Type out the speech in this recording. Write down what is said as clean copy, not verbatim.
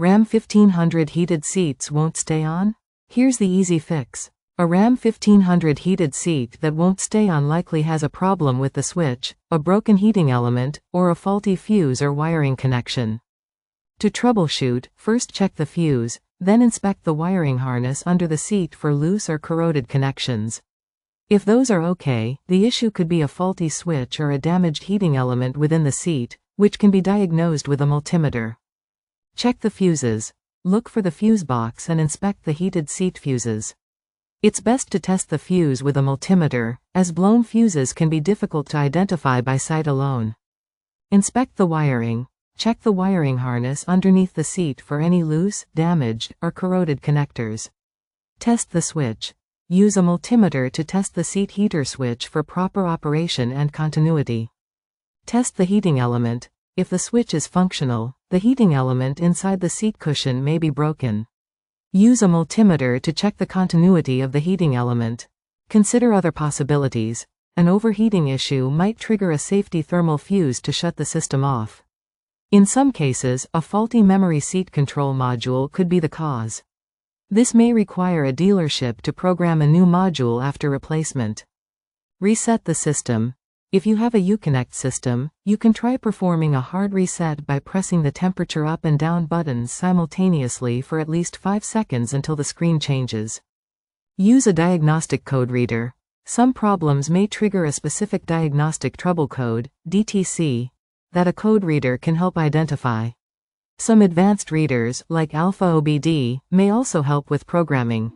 RAM 1500 heated seats won't stay on? Here's the easy fix. A RAM 1500 heated seat that won't stay on likely has a problem with the switch, a broken heating element, or a faulty fuse or wiring connection. To troubleshoot, first check the fuse, then inspect the wiring harness under the seat for loose or corroded connections. If those are okay, the issue could be a faulty switch or a damaged heating element within the seat, which can be diagnosed with a multimeter. Check the fuses. Look for the fuse box and inspect the heated seat fuses. It's best to test the fuse with a multimeter, as blown fuses can be difficult to identify by sight alone. Inspect the wiring. Check the wiring harness underneath the seat for any loose, damaged, or corroded connectors. Test the switch. Use a multimeter to test the seat heater switch for proper operation and continuity. Test the heating element. If the switch is functional, the heating element inside the seat cushion may be broken. Use a multimeter to check the continuity of the heating element. Consider other possibilities. An overheating issue might trigger a safety thermal fuse to shut the system off. In some cases, a faulty memory seat control module could be the cause. This may require a dealership to program a new module after replacement. Reset the system. If you have a Uconnect system, you can try performing a hard reset by pressing the temperature up and down buttons simultaneously for at least 5 seconds until the screen changes. Use a diagnostic code reader. Some problems may trigger a specific diagnostic trouble code, DTC, that a code reader can help identify. Some advanced readers, like Alpha OBD, may also help with programming.